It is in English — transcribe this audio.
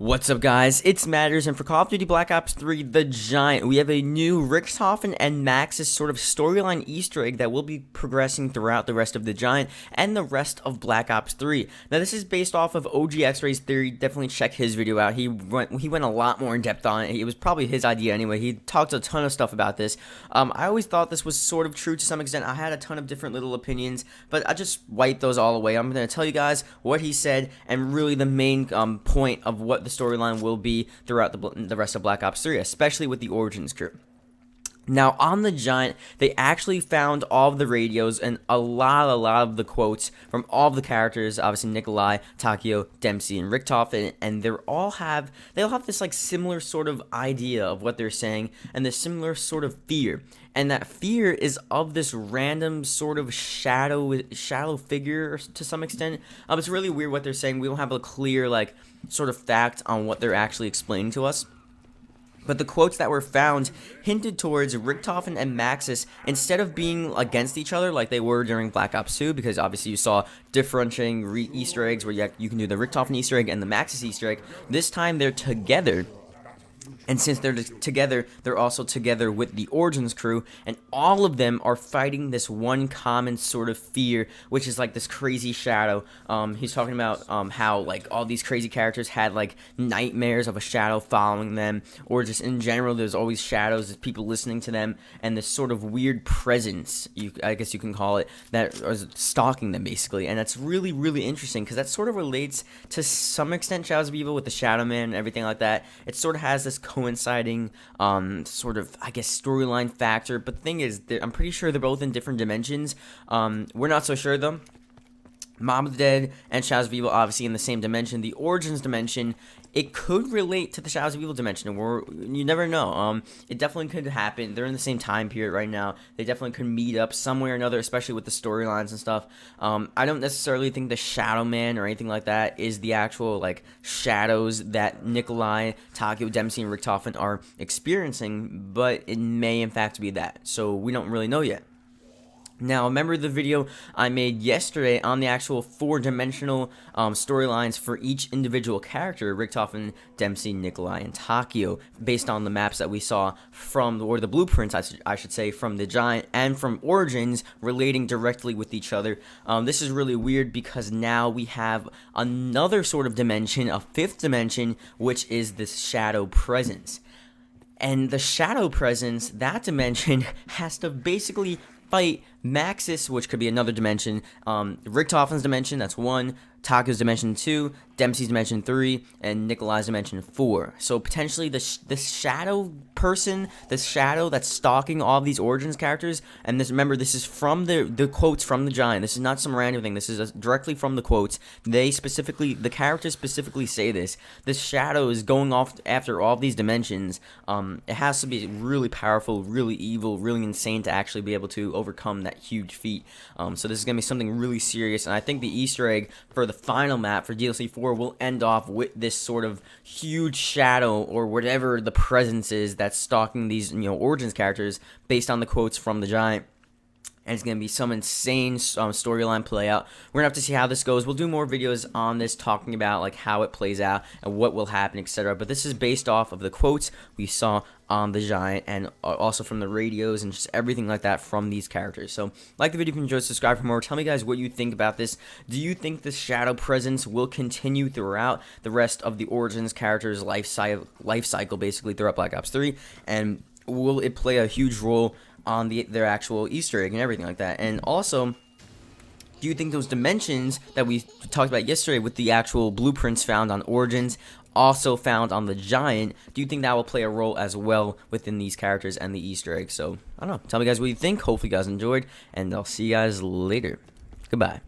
What's up, guys? It's Matterz, and for Call of Duty Black Ops 3 The Giant, we have a new RICHTOFEN and Maxis sort of storyline Easter egg that will be progressing throughout the rest of The Giant and the rest of Black Ops 3. Now, this is based off of OG X-Ray's theory. Definitely check his video out. He went a lot more in depth on it. It was probably his idea anyway. He talked a ton of stuff about this. I always thought this was sort of true to some extent. I had a ton of different little opinions, but I just wiped those all away. I'm going to tell you guys what he said and really the main point of what the storyline will be throughout the rest of Black Ops 3, especially with the Origins crew. Now, on the Giant, they actually found all of the radios and a lot of the quotes from all of the characters, obviously Nikolai, Takeo, Dempsey, and Richtofen, and they all have this like similar sort of idea of what they're saying and this similar sort of fear. And that fear is of this random sort of shadow figure to some extent. It's really weird what they're saying. We don't have a clear like sort of fact on what they're actually explaining to us. But the quotes that were found hinted towards Richtofen and Maxis, instead of being against each other like they were during Black Ops 2, because obviously you saw differentiating Easter eggs where you can do the Richtofen Easter egg and the Maxis Easter egg. This time they're together. And since they're together, they're also together with the Origins crew, and all of them are fighting this one common sort of fear, which is like this crazy shadow. He's talking about how like all these crazy characters had like nightmares of a shadow following them, or just in general, there's always shadows, there's people listening to them, and this sort of weird presence, I guess you can call it, that is stalking them basically. And that's really, really interesting because that sort of relates to some extent Shadows of Evil with the Shadow Man and everything like that. It sort of has this coinciding sort of, I guess, storyline factor, but the thing is, I'm pretty sure they're both in different dimensions. We're not so sure though. Mob of the Dead and Shadows of Evil obviously in the same dimension. The Origins dimension, it could relate to the Shadows of Evil dimension, where you never know. It definitely could happen. They're in the same time period right now. They definitely could meet up somewhere or another, especially with the storylines and stuff. I don't necessarily think the Shadow Man or anything like that is the actual like shadows that Nikolai, Takeo, Dempsey, and Richtofen are experiencing, but it may in fact be that. So we don't really know yet. Now, remember the video I made yesterday on the actual four-dimensional storylines for each individual character, Richtofen, Dempsey, Nikolai, and Takeo, based on the maps that we saw from, or the blueprints, I should say, from the Giant and from Origins relating directly with each other. This is really weird because now we have another sort of dimension, a fifth dimension, which is this shadow presence. And the shadow presence, that dimension, has to basically fight Maxis, which could be another dimension, Richtofen's dimension, that's 1, Takeo's dimension 2, Dempsey's dimension 3, and Nikolai's dimension 4. So potentially this shadow person, this shadow that's stalking all of these Origins characters, and this, remember, this is from the quotes from the Giant. This is not some random thing. This is directly from the quotes. The characters specifically say this. This shadow is going off after all of these dimensions. It has to be really powerful, really evil, really insane to actually be able to overcome that huge feat. So this is going to be something really serious, and I think the Easter egg for the final map for DLC 4 will end off with this sort of huge shadow or whatever the presence is that's stalking these, Origins characters based on the quotes from the Giant. And it's going to be some insane storyline play out. We're going to have to see how this goes. We'll do more videos on this talking about like how it plays out and what will happen, etc. But this is based off of the quotes we saw on the Giant and also from the radios and just everything like that from these characters. So like the video if you enjoyed, subscribe for more. Tell me guys what you think about this. Do you think the shadow presence will continue throughout the rest of the Origins characters' life cycle basically throughout Black Ops 3? And will it play a huge role on their actual Easter egg and everything like that? And also, do you think those dimensions that we talked about yesterday with the actual blueprints found on Origins, also found on the Giant, do you think that will play a role as well within these characters and the Easter egg? So, I don't know. Tell me guys what you think. Hopefully you guys enjoyed, and I'll see you guys later. Goodbye.